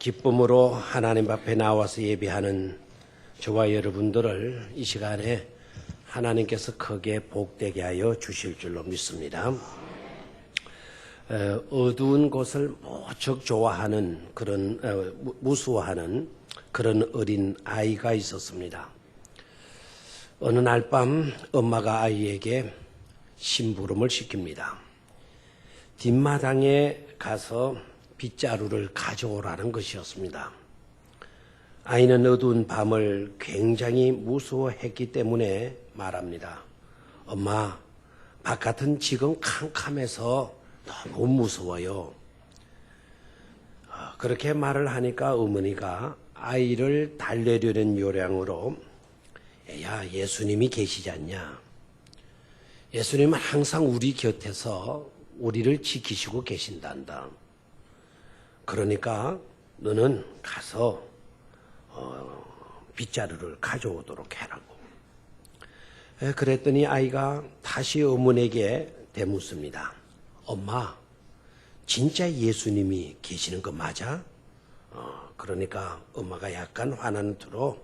기쁨으로 하나님 앞에 나와서 예배하는 저와 여러분들을 이 시간에 하나님께서 크게 복되게 하여 주실 줄로 믿습니다. 어두운 곳을 무척 좋아하는 그런 무서워하는 그런 어린 아이가 있었습니다. 어느 날 밤 엄마가 아이에게 심부름을 시킵니다. 뒷마당에 가서 빗자루를 가져오라는 것이었습니다. 아이는 어두운 밤을 굉장히 무서워했기 때문에 말합니다. 엄마, 바깥은 지금 캄캄해서 너무 무서워요. 그렇게 말을 하니까 어머니가 아이를 달래려는 요량으로 야, 예수님이 계시지 않냐? 예수님은 항상 우리 곁에서 우리를 지키시고 계신단다. 그러니까 너는 가서 빗자루를 가져오도록 해라고. 그랬더니 아이가 다시 어머니에게 되묻습니다. 엄마, 진짜 예수님이 계시는 거 맞아? 그러니까 엄마가 약간 화나는 투로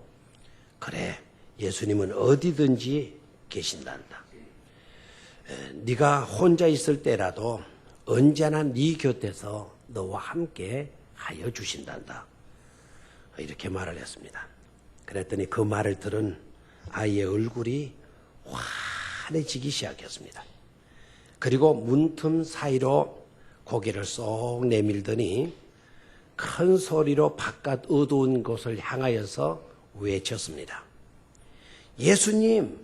그래, 예수님은 어디든지 계신단다. 네가 혼자 있을 때라도 언제나 네 곁에서 너와 함께 하여 주신단다. 이렇게 말을 했습니다. 그랬더니 그 말을 들은 아이의 얼굴이 환해지기 시작했습니다. 그리고 문틈 사이로 고개를 쏙 내밀더니 큰 소리로 바깥 어두운 곳을 향하여서 외쳤습니다. 예수님,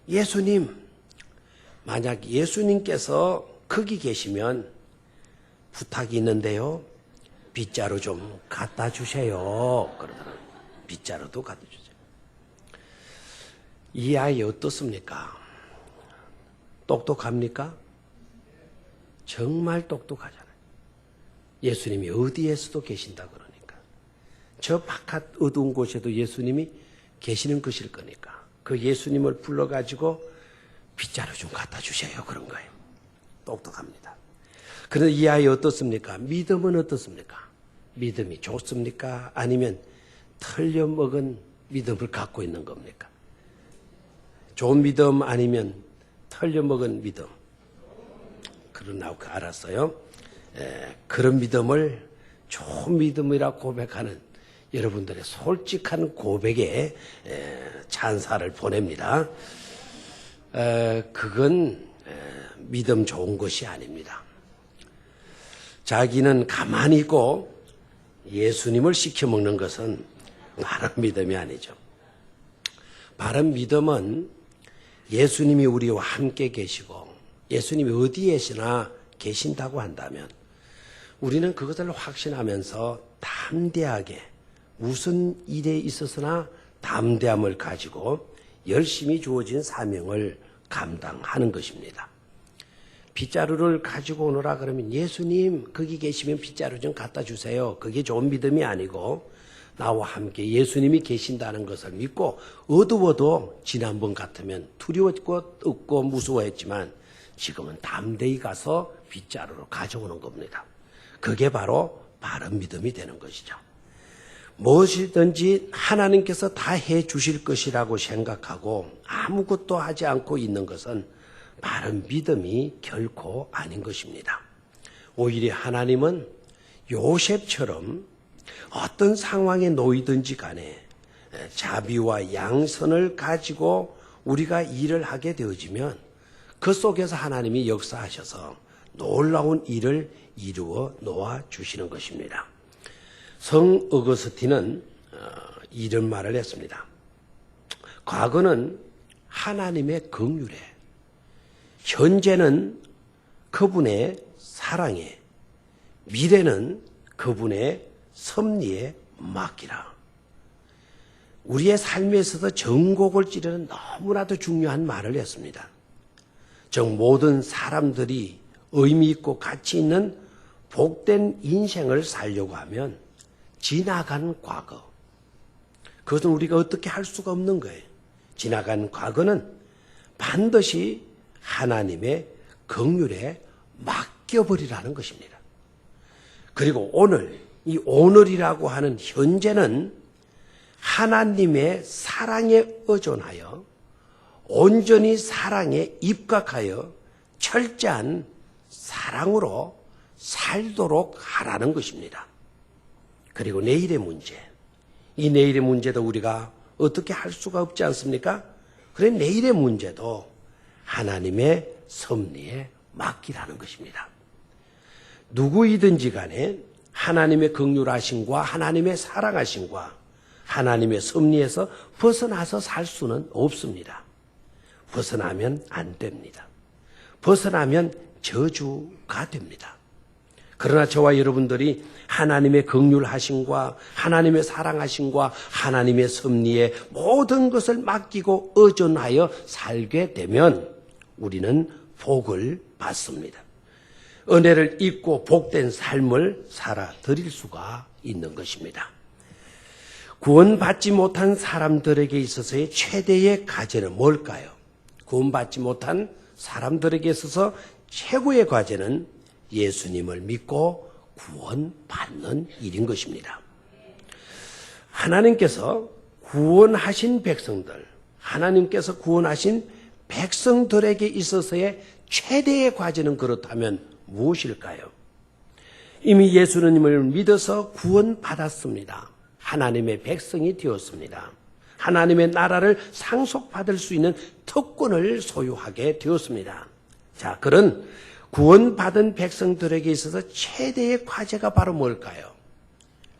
예수님, 만약 예수님께서 거기 계시면 부탁이 있는데요. 빗자루 좀 갖다 주세요. 그러더라고요. 빗자루도 갖다 주세요. 이 아이 어떻습니까? 똑똑합니까? 정말 똑똑하잖아요. 예수님이 어디에서도 계신다 그러니까. 저 바깥 어두운 곳에도 예수님이 계시는 것일 거니까. 그 예수님을 불러가지고 빗자루 좀 갖다 주세요. 그런 거예요. 똑똑합니다. 그런데 이 아이 어떻습니까? 믿음은 어떻습니까? 믿음이 좋습니까? 아니면 털려먹은 믿음을 갖고 있는 겁니까? 좋은 믿음 아니면 털려먹은 믿음. 그러나 알았어요. 그런 믿음을 좋은 믿음이라 고백하는 여러분들의 솔직한 고백에 찬사를 보냅니다. 그건 믿음 좋은 것이 아닙니다. 자기는 가만히 있고 예수님을 시켜먹는 것은 바른 믿음이 아니죠. 바른 믿음은 예수님이 우리와 함께 계시고 예수님이 어디에서나 계신다고 한다면 우리는 그것을 확신하면서 담대하게 무슨 일에 있어서나 담대함을 가지고 열심히 주어진 사명을 감당하는 것입니다. 빗자루를 가지고 오너라 그러면 예수님 거기 계시면 빗자루 좀 갖다 주세요. 그게 좋은 믿음이 아니고 나와 함께 예수님이 계신다는 것을 믿고 어두워도 지난번 같으면 두려웠고 없고 무서워했지만 지금은 담대히 가서 빗자루를 가져오는 겁니다. 그게 바로 바른 믿음이 되는 것이죠. 무엇이든지 하나님께서 다 해 주실 것이라고 생각하고 아무것도 하지 않고 있는 것은 바른 믿음이 결코 아닌 것입니다. 오히려 하나님은 요셉처럼 어떤 상황에 놓이든지 간에 자비와 양선을 가지고 우리가 일을 하게 되어지면 그 속에서 하나님이 역사하셔서 놀라운 일을 이루어 놓아 주시는 것입니다. 성 어거스틴은 이런 말을 했습니다. 과거는 하나님의 긍휼에, 현재는 그분의 사랑에, 미래는 그분의 섭리에 맡기라. 우리의 삶에서도 정곡을 찌르는 너무나도 중요한 말을 했습니다. 즉 모든 사람들이 의미 있고 가치 있는 복된 인생을 살려고 하면 지나간 과거, 그것은 우리가 어떻게 할 수가 없는 거예요. 지나간 과거는 반드시 하나님의 긍휼에 맡겨버리라는 것입니다. 그리고 오늘 이 오늘이라고 하는 현재는 하나님의 사랑에 의존하여 온전히 사랑에 입각하여 철저한 사랑으로 살도록 하라는 것입니다. 그리고 내일의 문제, 이 내일의 문제도 우리가 어떻게 할 수가 없지 않습니까? 그래 내일의 문제도 하나님의 섭리에 맡기라는 것입니다. 누구이든지 간에 하나님의 긍휼하심과 하나님의 사랑하심과 하나님의 섭리에서 벗어나서 살 수는 없습니다. 벗어나면 안 됩니다. 벗어나면 저주가 됩니다. 그러나 저와 여러분들이 하나님의 긍휼하심과 하나님의 사랑하심과 하나님의 섭리에 모든 것을 맡기고 의존하여 살게 되면 우리는 복을 받습니다. 은혜를 입고 복된 삶을 살아드릴 수가 있는 것입니다. 구원받지 못한 사람들에게 있어서의 최대의 과제는 뭘까요? 구원받지 못한 사람들에게 있어서 최고의 과제는 예수님을 믿고 구원받는 일인 것입니다. 하나님께서 구원하신 백성들, 하나님께서 구원하신 백성들에게 있어서의 최대의 과제는 그렇다면 무엇일까요? 이미 예수님을 믿어서 구원받았습니다. 하나님의 백성이 되었습니다. 하나님의 나라를 상속받을 수 있는 특권을 소유하게 되었습니다. 자, 그런 구원받은 백성들에게 있어서 최대의 과제가 바로 뭘까요?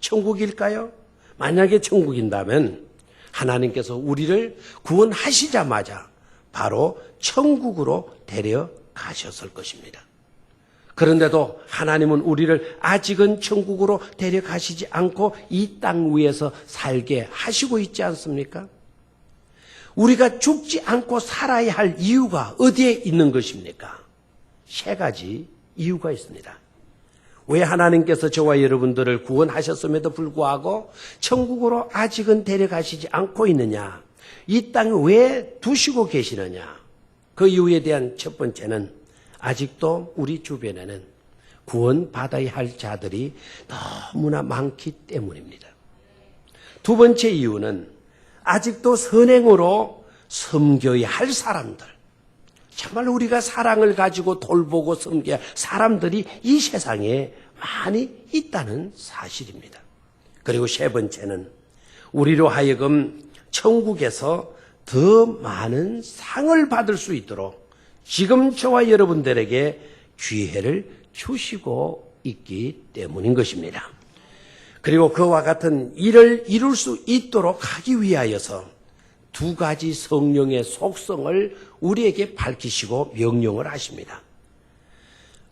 천국일까요? 만약에 천국인다면 하나님께서 우리를 구원하시자마자 바로 천국으로 데려가셨을 것입니다. 그런데도 하나님은 우리를 아직은 천국으로 데려가시지 않고 이 땅 위에서 살게 하시고 있지 않습니까? 우리가 죽지 않고 살아야 할 이유가 어디에 있는 것입니까? 세 가지 이유가 있습니다. 왜 하나님께서 저와 여러분들을 구원하셨음에도 불구하고 천국으로 아직은 데려가시지 않고 있느냐? 이 땅에 왜 두시고 계시느냐? 그 이유에 대한 첫 번째는 아직도 우리 주변에는 구원받아야 할 자들이 너무나 많기 때문입니다. 두 번째 이유는 아직도 선행으로 섬겨야 할 사람들, 정말 우리가 사랑을 가지고 돌보고 섬겨야 할 사람들이 이 세상에 많이 있다는 사실입니다. 그리고 세 번째는 우리로 하여금 천국에서 더 많은 상을 받을 수 있도록 지금 저와 여러분들에게 기회를 주시고 있기 때문인 것입니다. 그리고 그와 같은 일을 이룰 수 있도록 하기 위하여서 두 가지 성령의 속성을 우리에게 밝히시고 명령을 하십니다.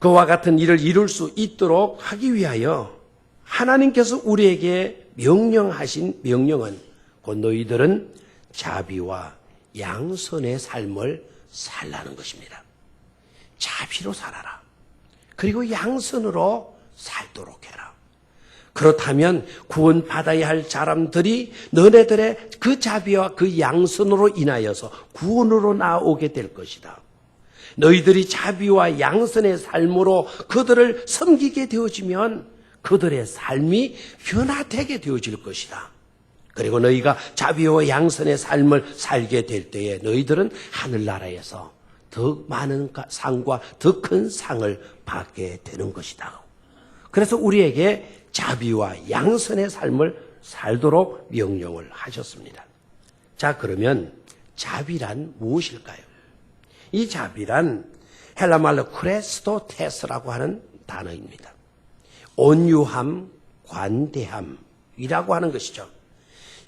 그와 같은 일을 이룰 수 있도록 하기 위하여 하나님께서 우리에게 명령하신 명령은 곧 너희들은 자비와 양선의 삶을 살라는 것입니다. 자비로 살아라. 그리고 양선으로 살도록 해라. 그렇다면 구원받아야 할 사람들이 너네들의 그 자비와 그 양선으로 인하여서 구원으로 나오게 될 것이다. 너희들이 자비와 양선의 삶으로 그들을 섬기게 되어지면 그들의 삶이 변화되게 되어질 것이다. 그리고 너희가 자비와 양선의 삶을 살게 될 때에 너희들은 하늘나라에서 더 많은 상과 더 큰 상을 받게 되는 것이다. 그래서 우리에게 자비와 양선의 삶을 살도록 명령을 하셨습니다. 자, 그러면 자비란 무엇일까요? 이 자비란 헬라말로 크레스토테스라고 하는 단어입니다. 온유함, 관대함이라고 하는 것이죠.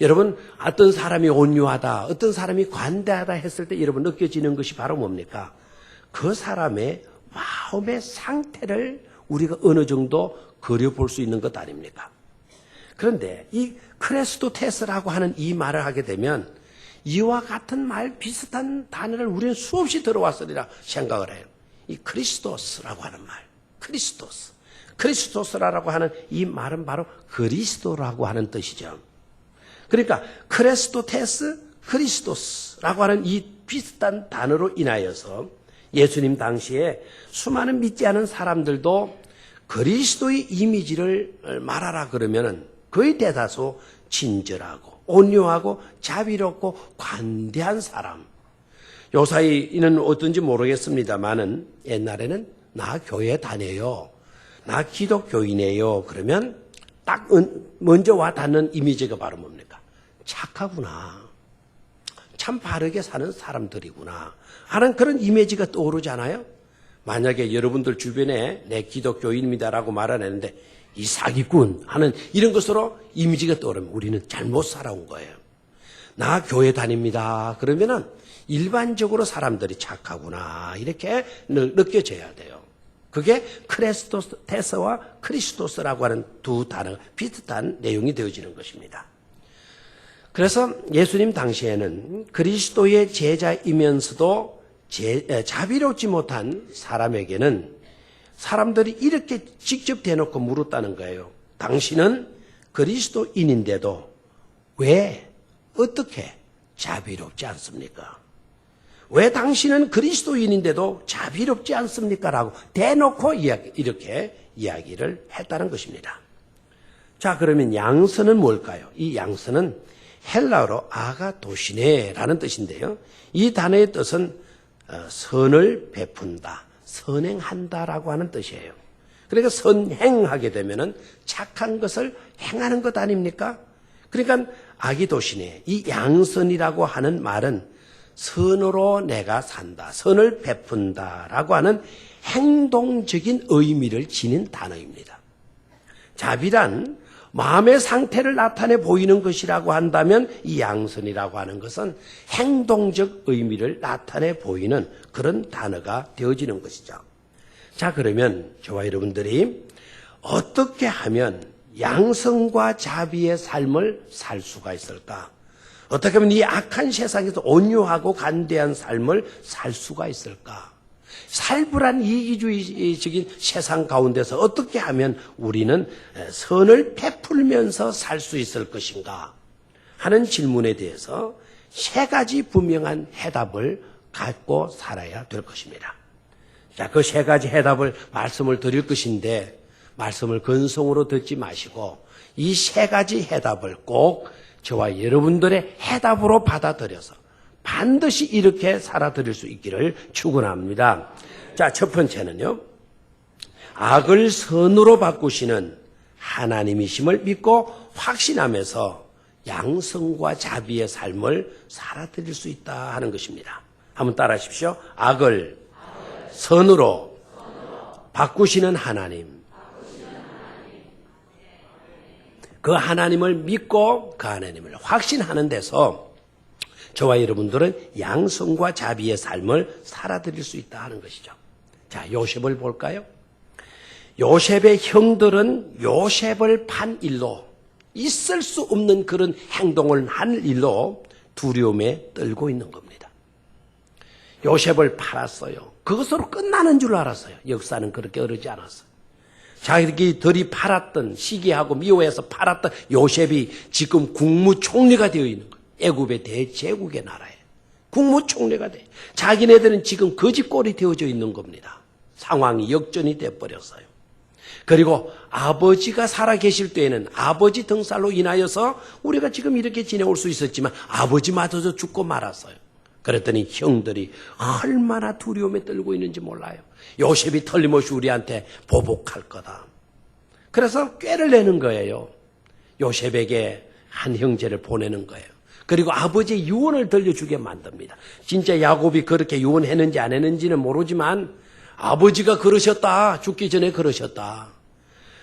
여러분, 어떤 사람이 온유하다, 어떤 사람이 관대하다 했을 때 여러분 느껴지는 것이 바로 뭡니까? 그 사람의 마음의 상태를 우리가 어느 정도 그려볼 수 있는 것 아닙니까? 그런데 이 크레스토테스라고 하는 이 말을 하게 되면 이와 같은 말 비슷한 단어를 우리는 수없이 들어왔으리라 생각을 해요. 이 크리스토스라고 하는 말, 크리스토스라고 하는 이 말은 바로 그리스도라고 하는 뜻이죠. 그러니까 크레스토테스, 크리스토스라고 하는 이 비슷한 단어로 인하여서 예수님 당시에 수많은 믿지 않은 사람들도 그리스도의 이미지를 말하라 그러면은 거의 대다수 친절하고 온유하고 자비롭고 관대한 사람. 요사이는 어떤지 모르겠습니다만은 옛날에는 나 교회 다녀요. 나 기독교인이에요. 그러면 딱 먼저 와 닿는 이미지가 바로 뭡니까? 착하구나. 참 바르게 사는 사람들이구나 하는 그런 이미지가 떠오르잖아요. 만약에 여러분들 주변에 내 기독교인입니다라고 말하는데 이 사기꾼 하는 이런 것으로 이미지가 떠오르면 우리는 잘못 살아온 거예요. 나 교회 다닙니다. 그러면은 일반적으로 사람들이 착하구나 이렇게 느껴져야 돼요. 그게 크레스토테스와 크리스토스라고 하는 두 단어가 비슷한 내용이 되어지는 것입니다. 그래서 예수님 당시에는 그리스도의 제자이면서도 자비롭지 못한 사람에게는 사람들이 이렇게 직접 대놓고 물었다는 거예요. 당신은 그리스도인인데도 왜 어떻게 자비롭지 않습니까? 왜 당신은 그리스도인인데도 자비롭지 않습니까? 라고 대놓고 이렇게 이야기를 했다는 것입니다. 자, 그러면 양선은 뭘까요? 이 양선은 헬라어로 아가도시네라는 뜻인데요. 이 단어의 뜻은 선을 베푼다, 선행한다라고 하는 뜻이에요. 그러니까 선행하게 되면은 착한 것을 행하는 것 아닙니까? 그러니까 아기도시네, 이 양선이라고 하는 말은 선으로 내가 산다, 선을 베푼다라고 하는 행동적인 의미를 지닌 단어입니다. 자비란 마음의 상태를 나타내 보이는 것이라고 한다면 이 양선이라고 하는 것은 행동적 의미를 나타내 보이는 그런 단어가 되어지는 것이죠. 자, 그러면 저와 여러분들이 어떻게 하면 양선과 자비의 삶을 살 수가 있을까? 어떻게 하면 이 악한 세상에서 온유하고 간대한 삶을 살 수가 있을까? 살벌한 이기주의적인 세상 가운데서 어떻게 하면 우리는 선을 베풀면서 살 수 있을 것인가 하는 질문에 대해서 세 가지 분명한 해답을 갖고 살아야 될 것입니다. 자, 그 세 가지 해답을 말씀을 드릴 것인데 말씀을 근성으로 듣지 마시고 이 세 가지 해답을 꼭 저와 여러분들의 해답으로 받아들여서 반드시 이렇게 살아드릴 수 있기를 축원합니다. 자, 첫 번째는요. 악을 선으로 바꾸시는 하나님이심을 믿고 확신하면서 양선과 자비의 삶을 살아드릴 수 있다 하는 것입니다. 한번 따라 하십시오. 악을 선으로 바꾸시는 하나님. 그 하나님을 믿고 그 하나님을 확신하는 데서 저와 여러분들은 양선과 자비의 삶을 살아드릴 수 있다 하는 것이죠. 자, 요셉을 볼까요? 요셉의 형들은 요셉을 판 일로, 있을 수 없는 그런 행동을 한 일로 두려움에 떨고 있는 겁니다. 요셉을 팔았어요. 그것으로 끝나는 줄 알았어요. 역사는 그렇게 어르지 않았어요. 자기들이 팔았던, 시기하고 미워해서 팔았던 요셉이 지금 국무총리가 되어 있는 거예요. 애굽의 대제국의 나라에 국무총리가 돼. 자기네들은 지금 거지꼴이 되어져 있는 겁니다. 상황이 역전이 돼버렸어요. 그리고 아버지가 살아계실 때에는 아버지 등살로 인하여서 우리가 지금 이렇게 지내올 수 있었지만 아버지마저도 죽고 말았어요. 그랬더니 형들이 얼마나 두려움에 떨고 있는지 몰라요. 요셉이 틀림없이 우리한테 보복할 거다. 그래서 꾀를 내는 거예요. 요셉에게 한 형제를 보내는 거예요. 그리고 아버지의 유언을 들려주게 만듭니다. 진짜 야곱이 그렇게 유언했는지 안 했는지는 모르지만 아버지가 그러셨다. 죽기 전에 그러셨다.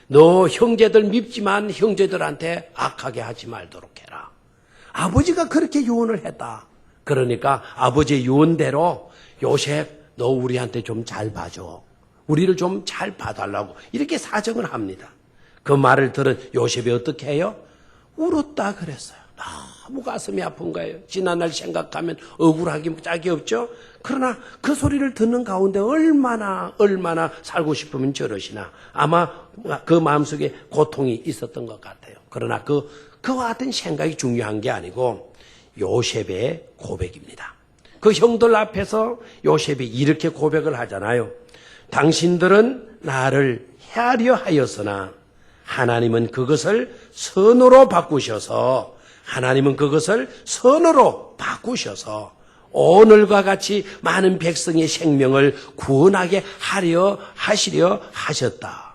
너 형제들 밉지만 형제들한테 악하게 하지 말도록 해라. 아버지가 그렇게 유언을 했다. 그러니까 아버지의 유언대로 요셉 너 우리한테 좀 잘 봐줘. 우리를 좀 잘 봐달라고 이렇게 사정을 합니다. 그 말을 들은 요셉이 어떻게 해요? 울었다 그랬어요. 너무 가슴이 아픈 거예요. 지난날 생각하면 억울하기 짝이 없죠. 그러나 그 소리를 듣는 가운데 얼마나 살고 싶으면 저러시나 아마 그 마음속에 고통이 있었던 것 같아요. 그러나 그와 같은 생각이 중요한 게 아니고 요셉의 고백입니다. 그 형들 앞에서 요셉이 이렇게 고백을 하잖아요. 당신들은 나를 헤아려 하였으나 하나님은 그것을 선으로 바꾸셔서 오늘과 같이 많은 백성의 생명을 구원하게 하시려 하셨다.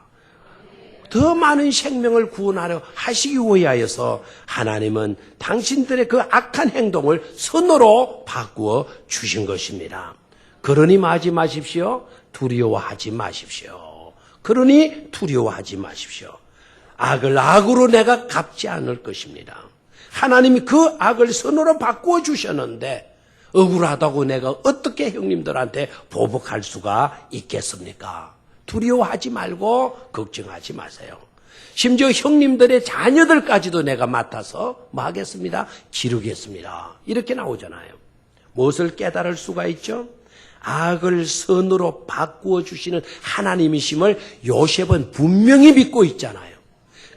더 많은 생명을 구원하려 하시기 위하여서 하나님은 당신들의 그 악한 행동을 선으로 바꾸어 주신 것입니다. 그러니 하지 마십시오. 두려워하지 마십시오. 악을 악으로 내가 갚지 않을 것입니다. 하나님이 그 악을 선으로 바꾸어 주셨는데 억울하다고 내가 어떻게 형님들한테 보복할 수가 있겠습니까? 두려워하지 말고 걱정하지 마세요. 심지어 형님들의 자녀들까지도 내가 맡아서 뭐 하겠습니다? 기르겠습니다. 이렇게 나오잖아요. 무엇을 깨달을 수가 있죠? 악을 선으로 바꾸어 주시는 하나님이심을 요셉은 분명히 믿고 있잖아요.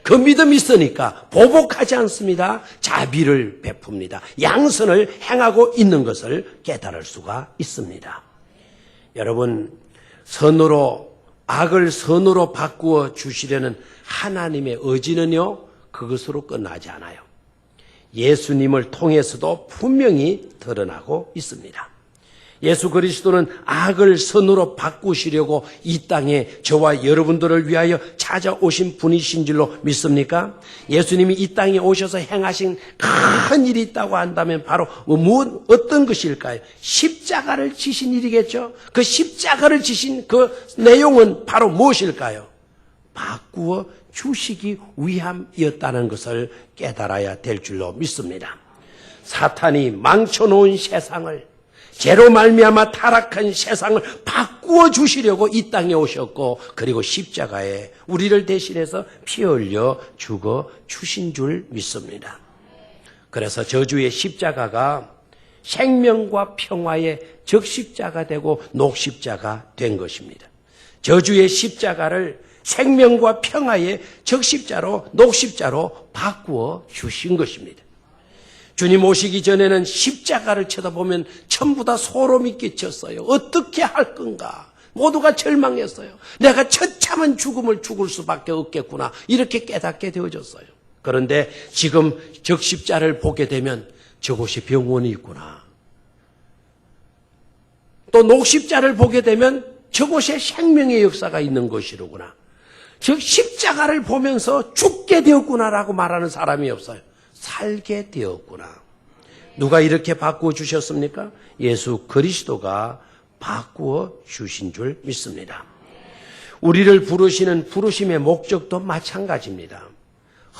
그 믿음이 있으니까 보복하지 않습니다. 자비를 베풉니다. 양선을 행하고 있는 것을 깨달을 수가 있습니다. 여러분, 악을 선으로 바꾸어 주시려는 하나님의 의지는요, 그것으로 끝나지 않아요. 예수님을 통해서도 분명히 드러나고 있습니다. 예수 그리스도는 악을 선으로 바꾸시려고 이 땅에 저와 여러분들을 위하여 찾아오신 분이신 줄로 믿습니까? 예수님이 이 땅에 오셔서 행하신 큰 일이 있다고 한다면 바로 어떤 것일까요? 십자가를 지신 일이겠죠? 그 십자가를 지신 그 내용은 바로 무엇일까요? 바꾸어 주시기 위함이었다는 것을 깨달아야 될 줄로 믿습니다. 사탄이 망쳐놓은 세상을, 죄로 말미암아 타락한 세상을 바꾸어 주시려고 이 땅에 오셨고, 그리고 십자가에 우리를 대신해서 피 흘려 죽어 주신 줄 믿습니다. 그래서 저주의 십자가가 생명과 평화의 적십자가 되고 녹십자가 된 것입니다. 저주의 십자가를 생명과 평화의 적십자로 녹십자로 바꾸어 주신 것입니다. 주님 오시기 전에는 십자가를 쳐다보면 전부 다 소름이 끼쳤어요. 어떻게 할 건가? 모두가 절망했어요. 내가 처참한 죽음을 죽을 수밖에 없겠구나. 이렇게 깨닫게 되어졌어요. 그런데 지금 적십자를 보게 되면 저곳이 병원이 있구나. 또 녹십자를 보게 되면 저곳에 생명의 역사가 있는 것이로구나. 즉 십자가를 보면서 죽게 되었구나라고 말하는 사람이 없어요. 살게 되었구나. 누가 이렇게 바꾸어 주셨습니까? 예수 그리스도가 바꾸어 주신 줄 믿습니다. 우리를 부르시는 부르심의 목적도 마찬가지입니다.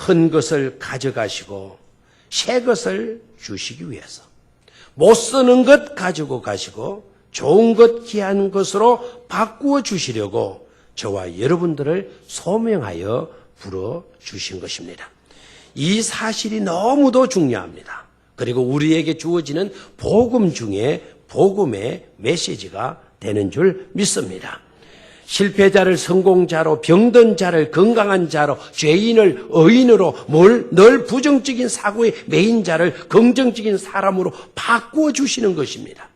헌 것을 가져가시고 새 것을 주시기 위해서, 못 쓰는 것 가지고 가시고 좋은 것 귀한 것으로 바꾸어 주시려고 저와 여러분들을 소명하여 불러주신 것입니다. 이 사실이 너무도 중요합니다. 그리고 우리에게 주어지는 복음 중에 복음의 메시지가 되는 줄 믿습니다. 실패자를 성공자로, 병든 자를 건강한 자로, 죄인을 의인으로, 늘 부정적인 사고의 매인 자를 긍정적인 사람으로 바꾸어 주시는 것입니다.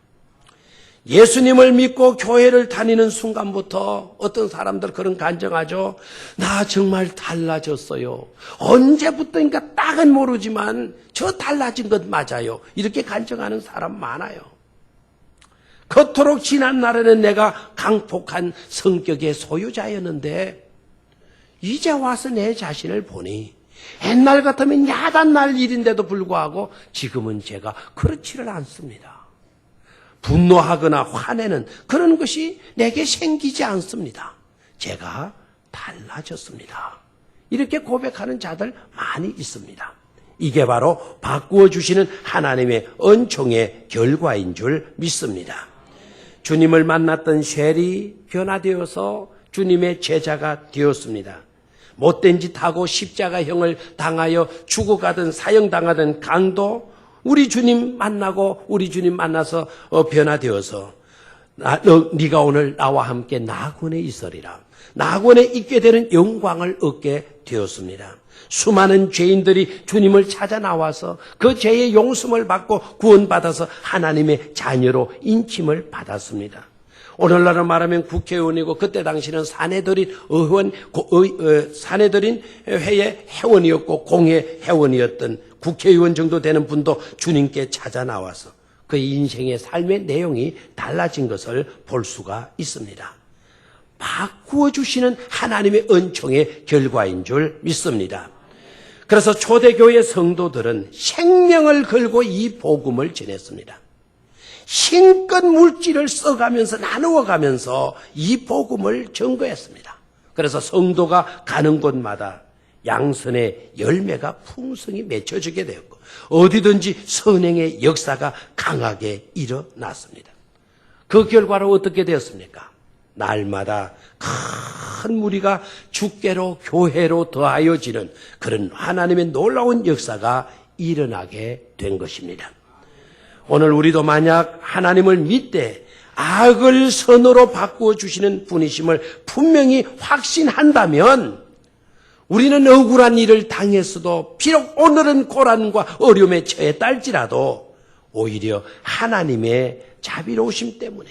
예수님을 믿고 교회를 다니는 순간부터 어떤 사람들 그런 간증하죠. 나 정말 달라졌어요. 언제부터인가 딱은 모르지만 저 달라진 것 맞아요. 이렇게 간증하는 사람 많아요. 겉으로 지난 날에는 내가 강폭한 성격의 소유자였는데 이제 와서 내 자신을 보니 옛날 같으면 야단 날 일인데도 불구하고 지금은 제가 그렇지를 않습니다. 분노하거나 화내는 그런 것이 내게 생기지 않습니다. 제가 달라졌습니다. 이렇게 고백하는 자들 많이 있습니다. 이게 바로 바꾸어 주시는 하나님의 은총의 결과인 줄 믿습니다. 주님을 만났던 셀이 변화되어서 주님의 제자가 되었습니다. 못된 짓 하고 십자가형을 당하여 죽어가던 사형당하던 강도, 우리 주님 만나서 변화되어서 네가 오늘 나와 함께 낙원에 있으리라. 낙원에 있게 되는 영광을 얻게 되었습니다. 수많은 죄인들이 주님을 찾아 나와서 그 죄의 용서를 받고 구원받아서 하나님의 자녀로 인침을 받았습니다. 오늘날로 말하면 국회의원이고 그때 당시는 사내들인 사내들인 회의 회원이었고 공회 회원이었던 국회의원 정도 되는 분도 주님께 찾아 나와서 그 인생의 삶의 내용이 달라진 것을 볼 수가 있습니다. 바꾸어 주시는 하나님의 은총의 결과인 줄 믿습니다. 그래서 초대교회 성도들은 생명을 걸고 이 복음을 전했습니다. 힘껏 물질을 써가면서 나누어가면서 이 복음을 전거했습니다. 그래서 성도가 가는 곳마다 양선의 열매가 풍성히 맺혀지게 되었고 어디든지 선행의 역사가 강하게 일어났습니다. 그 결과로 어떻게 되었습니까? 날마다 큰 무리가 주께로 교회로 더하여지는 그런 하나님의 놀라운 역사가 일어나게 된 것입니다. 오늘 우리도 만약 하나님을 믿되 악을 선으로 바꾸어 주시는 분이심을 분명히 확신한다면 우리는 억울한 일을 당했어도 비록 오늘은 고난과 어려움에 처했다 할지라도 오히려 하나님의 자비로우심 때문에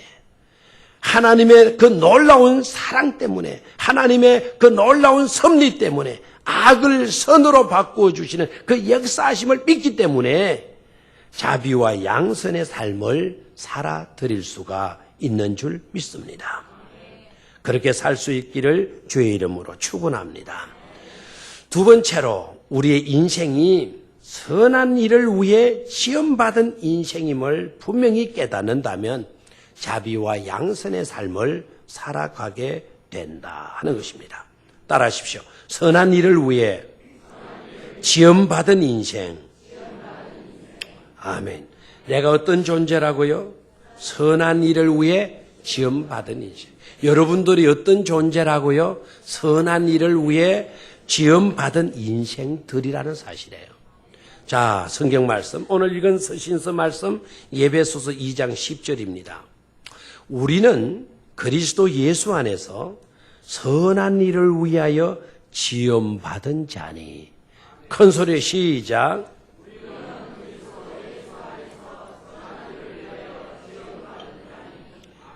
하나님의 그 놀라운 사랑 때문에 하나님의 그 놀라운 섭리 때문에 악을 선으로 바꾸어 주시는 그 역사하심을 믿기 때문에 자비와 양선의 삶을 살아드릴 수가 있는 줄 믿습니다. 그렇게 살 수 있기를 주의 이름으로 축원합니다. 두 번째로 우리의 인생이 선한 일을 위해 시험받은 인생임을 분명히 깨닫는다면 자비와 양선의 삶을 살아가게 된다 하는 것입니다. 따라하십시오. 선한 일을 위해 시험받은 인생. 아멘. 내가 어떤 존재라고요? 선한 일을 위해 시험받은 인생. 여러분들이 어떤 존재라고요? 선한 일을 위해 지음받은 인생들이라는 사실이에요. 자, 성경 말씀, 오늘 읽은 서신서 말씀 에베소서 2장 10절입니다. 우리는 그리스도 예수 안에서 선한 일을 위하여 지음받은 자니. 큰 소리 시작.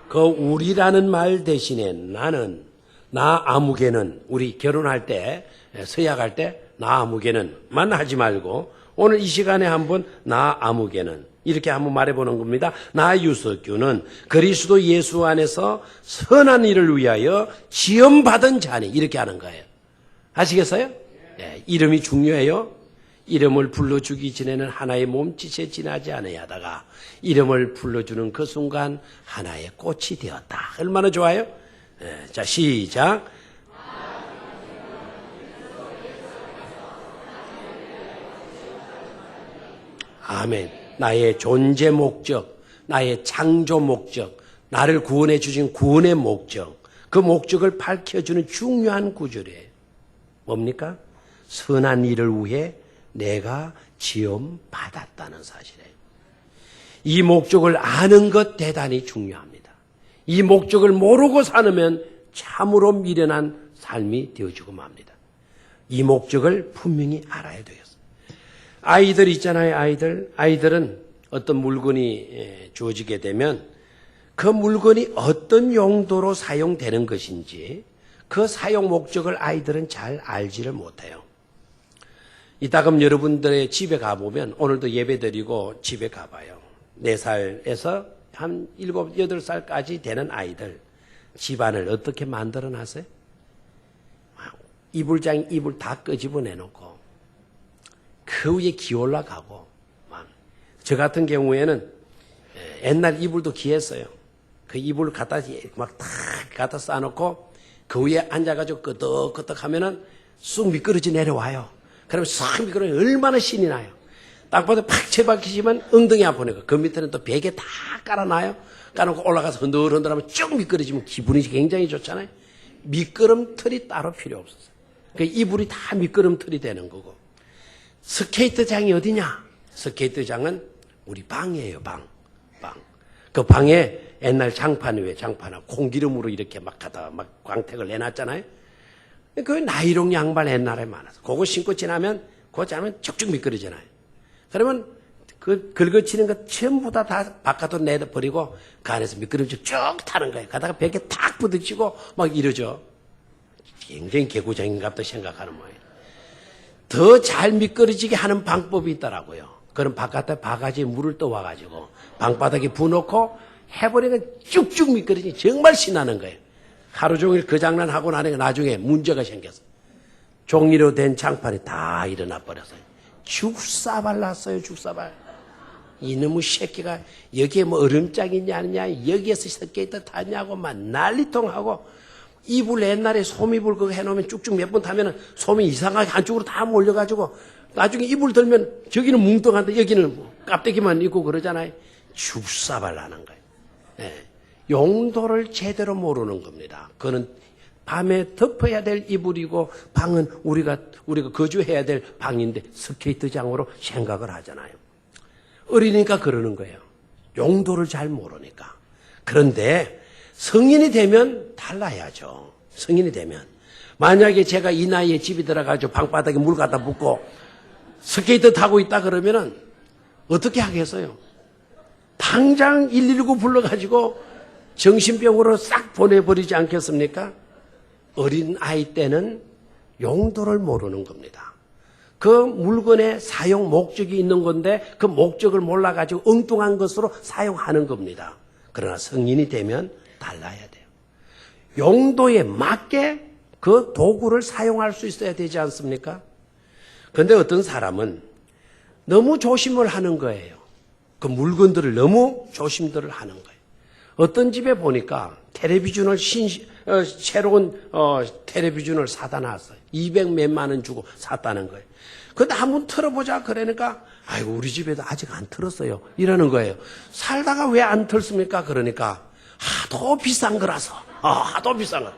그 우리라는 말 대신에 나는, 나 아무개는, 우리 결혼할 때, 서약할 때, 나 아무개는 만 하지 말고 오늘 이 시간에 한번 나 아무개는 이렇게 한번 말해보는 겁니다. 나 유석규는 그리스도 예수 안에서 선한 일을 위하여 지음받은 자니 이렇게 하는 거예요. 아시겠어요? 네, 이름이 중요해요. 이름을 불러주기 전에는 하나의 몸짓에 지나지 않아야 하다가 이름을 불러주는 그 순간 하나의 꽃이 되었다. 얼마나 좋아요? 네, 자, 시작. 아멘. 나의 존재 목적, 나의 창조 목적, 나를 구원해 주신 구원의 목적, 그 목적을 밝혀주는 중요한 구절이에요. 뭡니까? 선한 일을 위해 내가 지음 받았다는 사실이에요. 이 목적을 아는 것 대단히 중요합니다. 이 목적을 모르고 사면 참으로 미련한 삶이 되어지고 맙니다. 이 목적을 분명히 알아야 되겠어요. 아이들 있잖아요, 아이들은 어떤 물건이 주어지게 되면 그 물건이 어떤 용도로 사용되는 것인지 그 사용 목적을 아이들은 잘 알지를 못해요. 이따금 여러분들의 집에 가보면 오늘도 예배 드리고 집에 가봐요. 4살에서 한 7, 8살까지 되는 아이들 집안을 어떻게 만들어 놨어요? 이불 다 끄집어내놓고 그 위에 기 올라가고 저 같은 경우에는 옛날 이불도 귀했어요. 그 이불을 갖다 쌓아놓고 그 위에 앉아가지고 끄덕끄덕 하면은 쑥 미끄러지 내려와요. 그러면 싹 미끄러져 얼마나 신이 나요. 딱 봐도 팍 쳐박히시면 엉덩이 아프니까 그 밑에는 또 베개 다 깔아놔요. 까놓고 올라가서 흔들흔들하면 쭉 미끄러지면 기분이 굉장히 좋잖아요. 미끄럼틀이 따로 필요 없었어요. 그 이불이 다 미끄럼틀이 되는 거고. 스케이트장이 어디냐? 스케이트장은 우리 방이에요, 방. 그 방에 옛날 장판 위에 장판하고 콩기름으로 이렇게 막 갖다가 막 광택을 내놨잖아요. 그 나이롱 양말 옛날에 많아서 그거 신고 지나면 그거 지나면 쭉쭉 미끄러지잖아요. 그러면 그 긁어치는 것 전부 다 바깥으로 내버리고 그 안에서 미끄럼지 쭉 타는 거예요. 가다가 벽에 탁 부딪히고 막 이러죠. 굉장히 개구쟁인갑다 생각하는 거예요. 더 잘 미끄러지게 하는 방법이 있더라고요. 그럼 바깥에 바가지에 물을 떠와가지고 방바닥에 부어놓고 해버리면 쭉쭉 미끄러지니 정말 신나는 거예요. 하루 종일 그 장난하고 나니까 나중에 문제가 생겼어요. 종이로 된 장판이 다 일어나 버렸어요. 죽사발 났어요. 죽사발. 이놈의 새끼가 여기에 뭐 얼음장이 아니냐, 여기에서 섞여있다 타냐고 막 난리통하고, 이불 옛날에 솜이불 그거 해놓으면 쭉쭉 몇 번 타면은 솜이 이상하게 한쪽으로 다 몰려가지고 나중에 이불 들면 저기는 뭉뚱한데 여기는 깝대기만 있고 그러잖아요. 죽사발 나는 거예요. 예. 용도를 제대로 모르는 겁니다. 그거는 밤에 덮어야 될 이불이고 방은 우리가 거주해야 될 방인데 스케이트장으로 생각을 하잖아요. 어리니까 그러는 거예요. 용도를 잘 모르니까. 그런데 성인이 되면 달라야죠. 성인이 되면. 만약에 제가 이 나이에 집에 들어가서 방바닥에 물 갖다 붓고 스케이트 타고 있다 그러면은 어떻게 하겠어요? 당장 119 불러가지고 정신병으로 싹 보내버리지 않겠습니까? 어린 아이 때는 용도를 모르는 겁니다. 그 물건의 사용 목적이 있는 건데 그 목적을 몰라가지고 엉뚱한 것으로 사용하는 겁니다. 그러나 성인이 되면 달라야 돼요. 용도에 맞게 그 도구를 사용할 수 있어야 되지 않습니까? 그런데 어떤 사람은 너무 조심을 하는 거예요. 그 물건들을 너무 조심들을 하는 거예요. 어떤 집에 보니까 텔레비전을 새로운 텔레비전을 사다 놨어요. 200 몇만 원 주고 샀다는 거예요. 근데 한번 틀어보자 그러니까 아이고 우리 집에도 아직 안 틀었어요. 이러는 거예요. 살다가 왜 안 틀습니까? 그러니까 하도 비싼 거라서. 하도 비싼 거.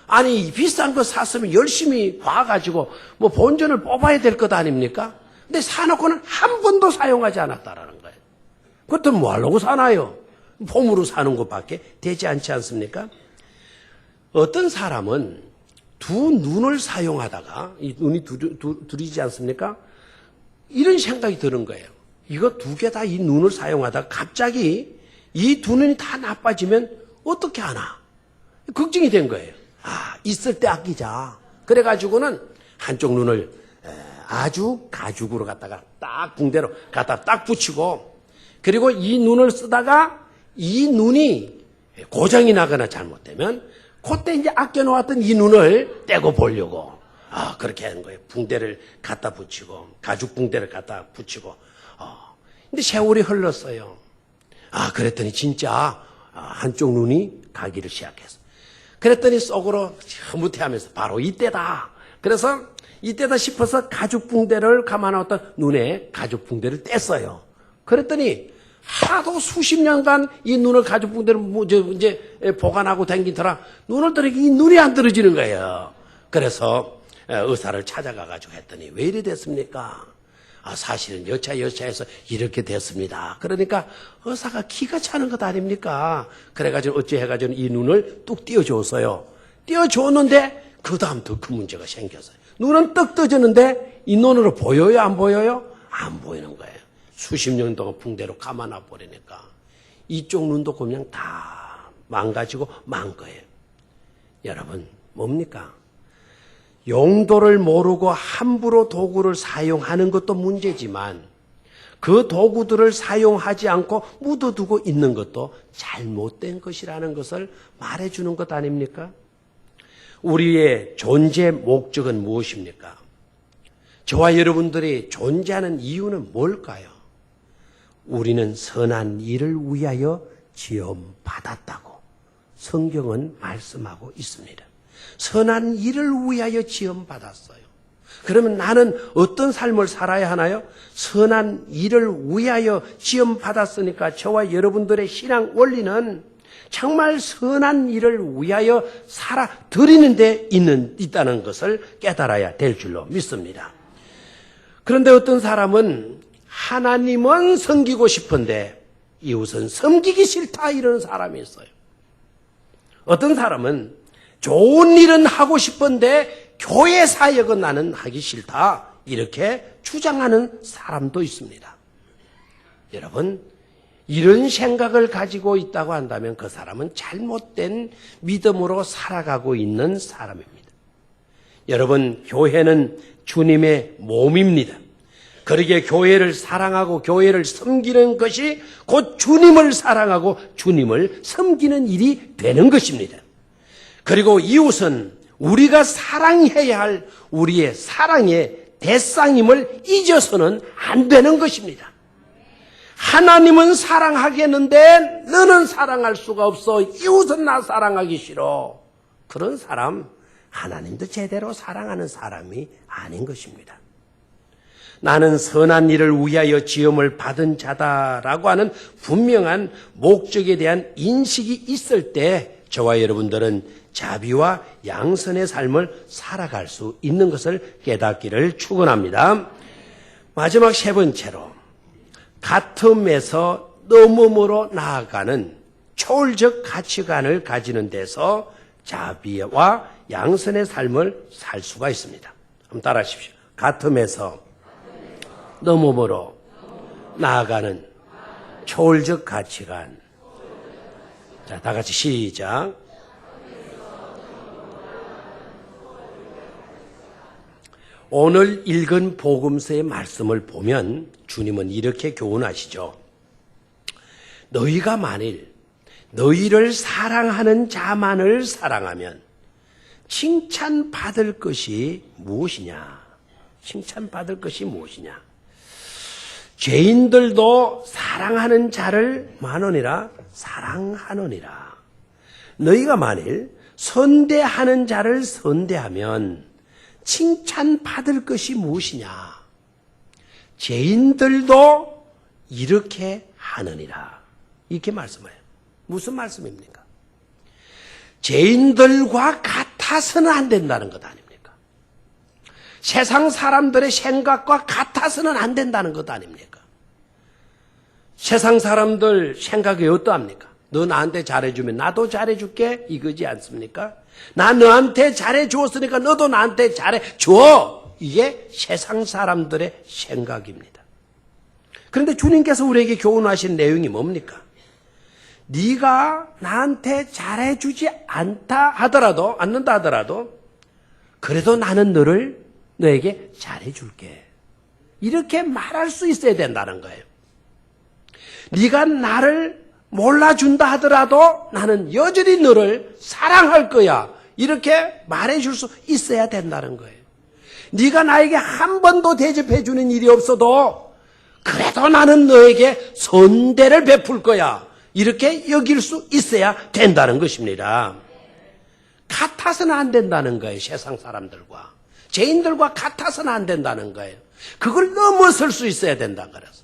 아니 비싼 거 샀으면 열심히 봐가지고 뭐 본전을 뽑아야 될 것 아닙니까? 근데 사놓고는 한 번도 사용하지 않았다라는 거예요. 그것도 뭐 하려고 사나요? 폼으로 사는 것밖에 되지 않지 않습니까? 어떤 사람은 두 눈을 사용하다가 이 눈이 둘이지 않습니까? 이런 생각이 드는 거예요. 이거 두 개 다 이 눈을 사용하다가 갑자기 이 두 눈이 다 나빠지면 어떻게 하나? 걱정이 된 거예요. 있을 때 아끼자. 그래가지고는 한쪽 눈을 아주 가죽으로 갖다가 딱 붕대로 갖다 딱 붙이고 그리고 이 눈을 쓰다가 이 눈이 고장이 나거나 잘못되면 그때 이제 아껴놓았던 이 눈을 떼고 보려고 그렇게 하는 거예요. 붕대를 갖다 붙이고 가죽 붕대를 갖다 붙이고 근데 세월이 흘렀어요. 그랬더니 진짜 한쪽 눈이 가기를 시작했어. 그랬더니 속으로 흐뭇해하면서 바로 이때다. 그래서 이때다 싶어서 가죽 붕대를 감아놨던 눈에 가죽 붕대를 뗐어요. 그랬더니 하도 수십 년간 이 눈을 가죽 붕대로 이제 보관하고 다니더라. 눈을 뜨니까 이 눈이 안 떨어지는 거예요. 그래서 의사를 찾아가가지고 했더니 왜 이래 됐습니까? 사실은 여차여차해서 이렇게 됐습니다. 그러니까 의사가 기가 차는 것 아닙니까? 그래가지고 어찌해가지고 이 눈을 뚝 띄워줬어요. 띄워줬는데 그 다음 더 큰 문제가 생겼어요. 눈은 떡 떠졌는데 이 눈으로 보여요? 안 보여요? 안 보이는 거예요. 수십 년 동안 붕대로 감아놔 버리니까 이쪽 눈도 그냥 다 망가지고 만 거예요. 여러분 뭡니까? 용도를 모르고 함부로 도구를 사용하는 것도 문제지만 그 도구들을 사용하지 않고 묻어두고 있는 것도 잘못된 것이라는 것을 말해주는 것 아닙니까? 우리의 존재 목적은 무엇입니까? 저와 여러분들이 존재하는 이유는 뭘까요? 우리는 선한 일을 위하여 지음받았다고 성경은 말씀하고 있습니다. 선한 일을 위하여 지음받았어요. 그러면 나는 어떤 삶을 살아야 하나요? 선한 일을 위하여 지음받았으니까 저와 여러분들의 신앙 원리는 정말 선한 일을 위하여 살아 드리는 데 있다는 것을 깨달아야 될 줄로 믿습니다. 그런데 어떤 사람은 하나님은 섬기고 싶은데 이웃은 섬기기 싫다 이런 사람이 있어요. 어떤 사람은 좋은 일은 하고 싶은데 교회 사역은 나는 하기 싫다 이렇게 주장하는 사람도 있습니다. 여러분, 이런 생각을 가지고 있다고 한다면 그 사람은 잘못된 믿음으로 살아가고 있는 사람입니다. 여러분, 교회는 주님의 몸입니다. 그러기에 교회를 사랑하고 교회를 섬기는 것이 곧 주님을 사랑하고 주님을 섬기는 일이 되는 것입니다. 그리고 이웃은 우리가 사랑해야 할 우리의 사랑의 대상임을 잊어서는 안 되는 것입니다. 하나님은 사랑하겠는데 너는 사랑할 수가 없어. 이웃은 나 사랑하기 싫어. 그런 사람, 하나님도 제대로 사랑하는 사람이 아닌 것입니다. 나는 선한 일을 위하여 지음을 받은 자다라고 하는 분명한 목적에 대한 인식이 있을 때 저와 여러분들은 자비와 양선의 삶을 살아갈 수 있는 것을 깨닫기를 축원합니다. 마지막 세 번째로 같음에서 넘음으로 나아가는 초월적 가치관을 가지는 데서 자비와 양선의 삶을 살 수가 있습니다. 한번 따라하십시오. 같음에서 넘음으로 나아가는 초월적 가치관. 자, 다 같이 시작. 오늘 읽은 복음서의 말씀을 보면 주님은 이렇게 교훈하시죠. 너희가 만일 너희를 사랑하는 자만을 사랑하면 칭찬받을 것이 무엇이냐? 칭찬받을 것이 무엇이냐? 죄인들도 사랑하는 자를 만원이라 사랑하느니라. 너희가 만일 선대하는 자를 선대하면 칭찬받을 것이 무엇이냐? 죄인들도 이렇게 하느니라. 이렇게 말씀해요. 무슨 말씀입니까? 죄인들과 같아서는 안 된다는 것 아닙니까? 세상 사람들의 생각과 같아서는 안 된다는 것 아닙니까? 세상 사람들 생각이 어떠합니까? 너 나한테 잘해주면 나도 잘해줄게 이거지 않습니까? 나 너한테 잘해주었으니까 너도 나한테 잘해줘. 이게 세상 사람들의 생각입니다. 그런데 주님께서 우리에게 교훈하신 내용이 뭡니까? 네가 나한테 잘해주지 않는다 하더라도 그래도 나는 너에게 잘해줄게. 이렇게 말할 수 있어야 된다는 거예요. 네가 나를 몰라준다 하더라도 나는 여전히 너를 사랑할 거야. 이렇게 말해줄 수 있어야 된다는 거예요. 네가 나에게 한 번도 대접해주는 일이 없어도 그래도 나는 너에게 선대를 베풀 거야. 이렇게 여길 수 있어야 된다는 것입니다. 같아서는 안 된다는 거예요. 세상 사람들과. 죄인들과 같아서는 안 된다는 거예요. 그걸 넘어설 수 있어야 된다 그래서.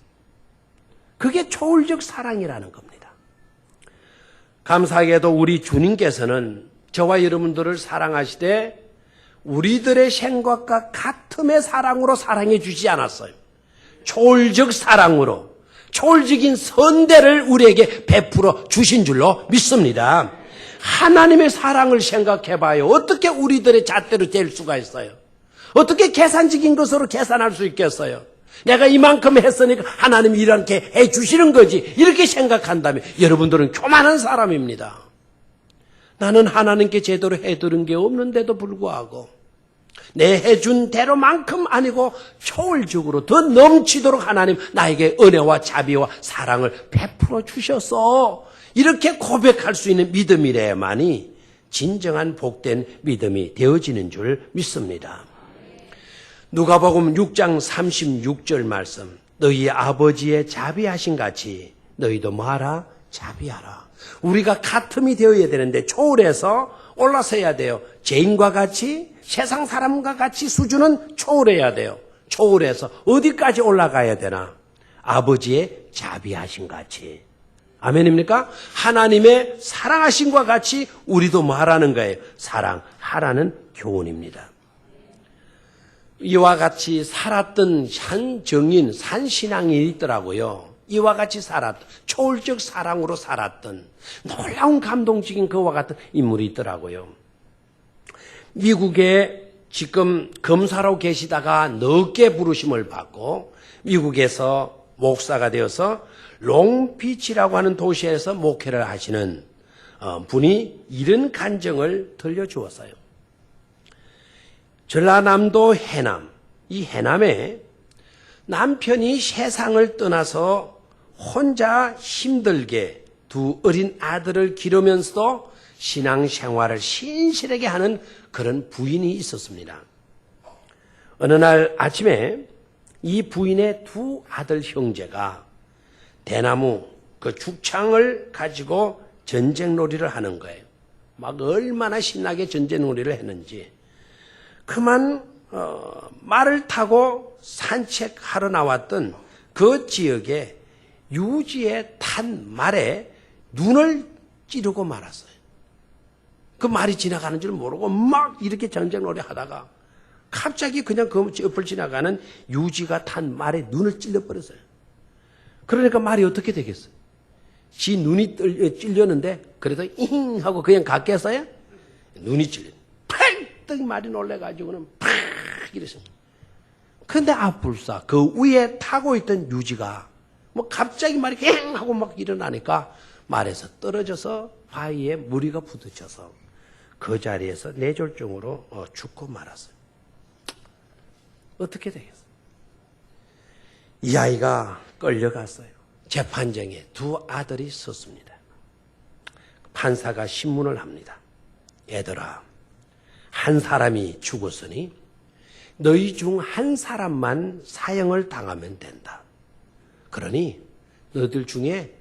그게 초월적 사랑이라는 겁니다. 감사하게도 우리 주님께서는 저와 여러분들을 사랑하시되 우리들의 생각과 같음의 사랑으로 사랑해 주지 않았어요. 초월적 사랑으로 초월적인 선대를 우리에게 베풀어 주신 줄로 믿습니다. 하나님의 사랑을 생각해 봐요. 어떻게 우리들의 잣대로 될 수가 있어요? 어떻게 계산적인 것으로 계산할 수 있겠어요? 내가 이만큼 했으니까 하나님이 이렇게 해 주시는 거지. 이렇게 생각한다면 여러분들은 교만한 사람입니다. 나는 하나님께 제대로 해드린 게 없는데도 불구하고 내 해준 대로만큼 아니고 초월적으로 더 넘치도록 하나님 나에게 은혜와 자비와 사랑을 베풀어 주셔서 이렇게 고백할 수 있는 믿음이래야만이 진정한 복된 믿음이 되어지는 줄 믿습니다. 누가복음 6장 36절 말씀. 너희 아버지의 자비하신 같이 너희도 뭐하라? 자비하라. 우리가 같음이 되어야 되는데 초월해서 올라서야 돼요. 죄인과 같이 세상 사람과 같이 수준은 초월해야 돼요. 초월해서 어디까지 올라가야 되나? 아버지의 자비하신 같이. 아멘입니까? 하나님의 사랑하심과 같이 우리도 뭐 하라는 거예요? 사랑하라는 교훈입니다. 이와 같이 살았던 한 정인, 한 신앙이 있더라고요. 이와 같이 살았던, 초월적 사랑으로 살았던 놀라운 감동적인 그와 같은 인물이 있더라고요. 미국에 지금 검사로 계시다가 넓게 부르심을 받고 미국에서 목사가 되어서 롱비치라고 하는 도시에서 목회를 하시는 분이 이런 간증을 들려주었어요. 전라남도 해남, 이 해남에 남편이 세상을 떠나서 혼자 힘들게 두 어린 아들을 기르면서도 신앙생활을 신실하게 하는 그런 부인이 있었습니다. 어느 날 아침에 이 부인의 두 아들 형제가 대나무 그 죽창을 가지고 전쟁놀이를 하는 거예요. 막 얼마나 신나게 전쟁놀이를 했는지. 그만 말을 타고 산책하러 나왔던 그 지역에 유지에 탄 말에 눈을 찌르고 말았어요. 그 말이 지나가는 줄 모르고 막 이렇게 전쟁놀이 하다가 갑자기 그냥 그 옆을 지나가는 유지가 탄 말에 눈을 찔러버렸어요. 그러니까 말이 어떻게 되겠어요? 지 눈이 찔렸는데 그래도 잉 하고 그냥 갔겠어요? 눈이 찔려. 펄떡 말이 놀래가지고는 팍 이랬습니다. 근데 불사 그 위에 타고 있던 유지가 뭐 갑자기 말이 엥 하고 막 일어나니까 말에서 떨어져서 바위에 무리가 부딪혀서 그 자리에서 뇌졸중으로 죽고 말았어요. 어떻게 되겠어요? 이 아이가 끌려갔어요. 재판정에 두 아들이 섰습니다. 판사가 신문을 합니다. 얘들아, 한 사람이 죽었으니 너희 중 한 사람만 사형을 당하면 된다. 그러니 너희들 중에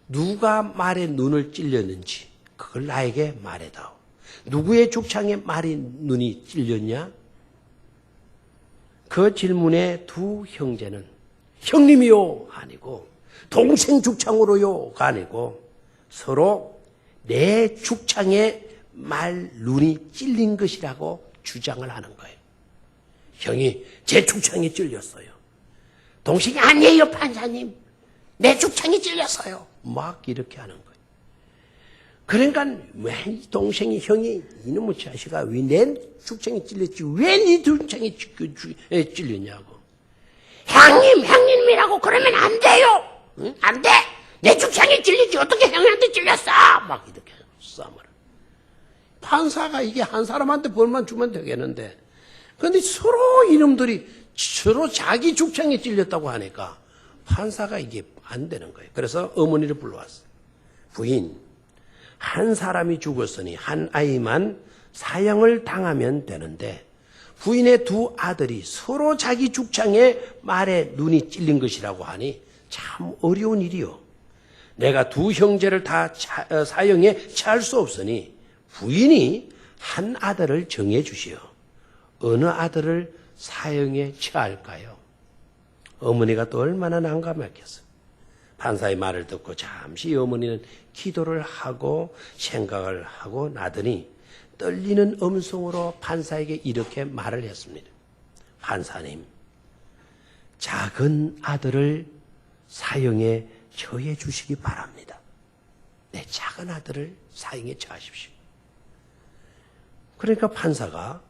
누가 말에 눈을 찔렸는지 그걸 나에게 말해다오. 누구의 죽창에 말이 눈이 찔렸냐? 그 질문에 두 형제는 형님이요 아니고 동생 죽창으로요가 아니고 서로 내 죽창에 말 눈이 찔린 것이라고 주장을 하는 거예요. 형이 제 죽창에 찔렸어요. 동생이 아니에요 판사님. 내 죽창에 찔렸어요. 막 이렇게 하는 거예요. 그러니까 왜 동생이 형이 이놈의 자식아 왜 내 죽창에 찔렸지 왜 네 죽창에 찔렸냐고. 형님이라고 그러면 안 돼요. 응? 안 돼. 내 죽창에 찔리지 어떻게 형한테 찔렸어. 막 이렇게 싸움을. 판사가 이게 한 사람한테 벌만 주면 되겠는데 그런데 서로 이놈들이 서로 자기 죽창에 찔렸다고 하니까 판사가 이게 안 되는 거예요. 그래서 어머니를 불러왔어요. 부인, 한 사람이 죽었으니 한 아이만 사형을 당하면 되는데 부인의 두 아들이 서로 자기 죽창에 말에 눈이 찔린 것이라고 하니 참 어려운 일이요. 내가 두 형제를 다 사형에 처할 수 없으니 부인이 한 아들을 정해 주시오. 어느 아들을 사형에 처할까요? 어머니가 또 얼마나 난감했겠어요. 판사의 말을 듣고 잠시 어머니는 기도를 하고 생각을 하고 나더니 떨리는 음성으로 판사에게 이렇게 말을 했습니다. 판사님, 작은 아들을 사형에 처해 주시기 바랍니다. 내 작은 아들을 사형에 처하십시오. 그러니까 판사가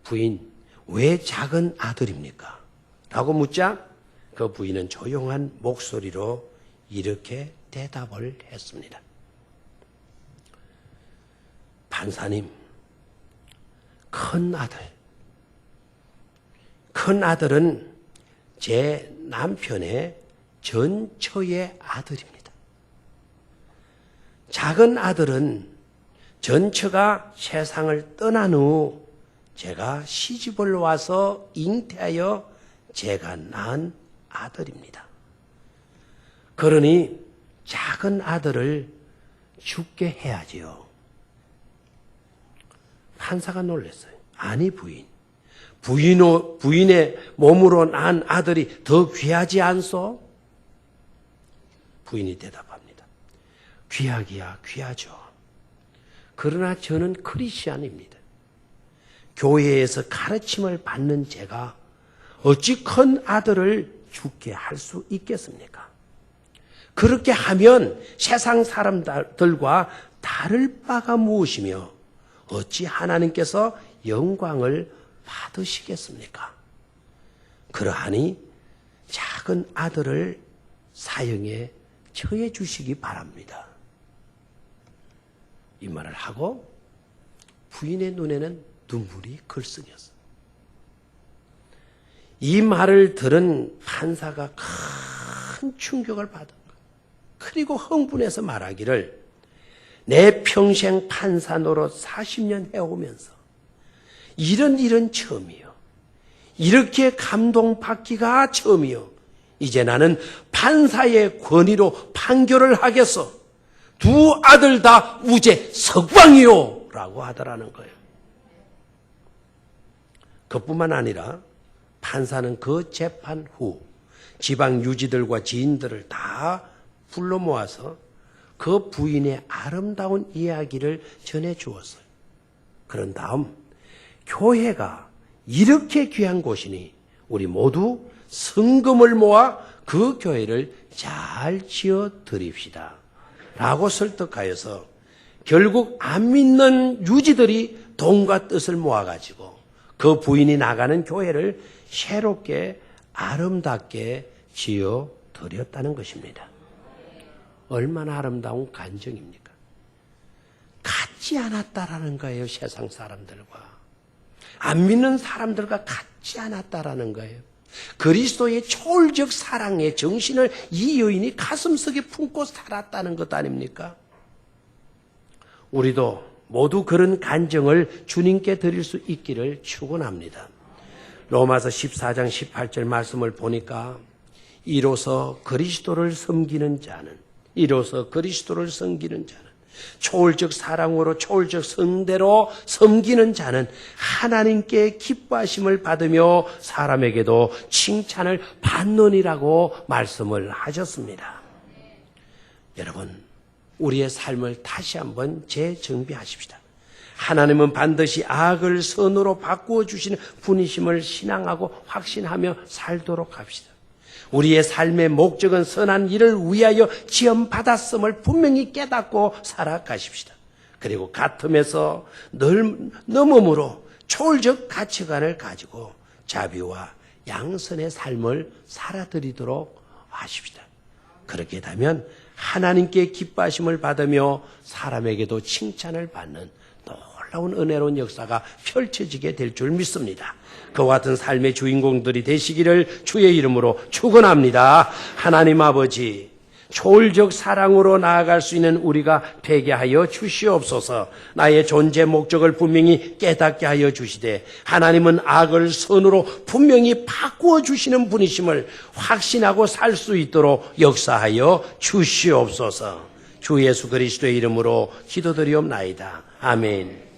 부인, 왜 작은 아들입니까? 라고 묻자 그 부인은 조용한 목소리로 이렇게 대답을 했습니다. 판사님, 큰 아들은 제 남편의 전처의 아들입니다. 작은 아들은 전처가 세상을 떠난 후 제가 시집을 와서 잉태하여 제가 낳은 아들입니다. 그러니 작은 아들을 죽게 해야지요. 판사가 놀랐어요. 아니 부인의 몸으로 낳은 아들이 더 귀하지 않소? 부인이 대답합니다. 귀하기야 귀하죠. 그러나 저는 크리스찬입니다. 교회에서 가르침을 받는 제가 어찌 큰 아들을 죽게 할 수 있겠습니까? 그렇게 하면 세상 사람들과 다를 바가 무엇이며 어찌 하나님께서 영광을 받으시겠습니까? 그러하니 작은 아들을 사형에 처해 주시기 바랍니다. 이 말을 하고 부인의 눈에는 눈물이 글썽였어. 이 말을 들은 판사가 큰 충격을 받은 거야. 그리고 흥분해서 말하기를 내 평생 판사 노릇 40년 해오면서 이런 일은 처음이요. 이렇게 감동받기가 처음이요. 이제 나는 판사의 권위로 판결을 하겠어. 두 아들 다 무죄 석방이요. 라고 하더라는 거예요. 그뿐만 아니라 판사는 그 재판 후 지방 유지들과 지인들을 다 불러 모아서 그 부인의 아름다운 이야기를 전해 주었어요. 그런 다음 교회가 이렇게 귀한 곳이니 우리 모두 성금을 모아 그 교회를 잘 지어 드립시다. 라고 설득하여서 결국 안 믿는 유지들이 돈과 뜻을 모아가지고 그 부인이 나가는 교회를 새롭게 아름답게 지어 드렸다는 것입니다. 얼마나 아름다운 간증입니까? 같지 않았다라는 거예요. 세상 사람들과. 안 믿는 사람들과 같지 않았다라는 거예요. 그리스도의 초월적 사랑의 정신을 이 여인이 가슴속에 품고 살았다는 것 아닙니까? 우리도 모두 그런 간증을 주님께 드릴 수 있기를 축원합니다. 로마서 14장 18절 말씀을 보니까 이로써 그리스도를 섬기는 자는 초월적 사랑으로 초월적 성대로 섬기는 자는 하나님께 기뻐하심을 받으며 사람에게도 칭찬을 받느니라고 말씀을 하셨습니다. 여러분, 우리의 삶을 다시 한번 재정비하십시다. 하나님은 반드시 악을 선으로 바꾸어 주시는 분이심을 신앙하고 확신하며 살도록 합시다. 우리의 삶의 목적은 선한 일을 위하여 지원받았음을 분명히 깨닫고 살아가십시다. 그리고 같음에서 넘음으로 초월적 가치관을 가지고 자비와 양선의 삶을 살아드리도록 하십시다. 그렇게 되면 하나님께 기뻐하심을 받으며 사람에게도 칭찬을 받는 놀라운 은혜로운 역사가 펼쳐지게 될 줄 믿습니다. 그와 같은 삶의 주인공들이 되시기를 주의 이름으로 축원합니다. 하나님 아버지, 초월적 사랑으로 나아갈 수 있는 우리가 되게 하여 주시옵소서. 나의 존재 목적을 분명히 깨닫게 하여 주시되 하나님은 악을 선으로 분명히 바꾸어 주시는 분이심을 확신하고 살 수 있도록 역사하여 주시옵소서. 주 예수 그리스도의 이름으로 기도드리옵나이다. 아멘.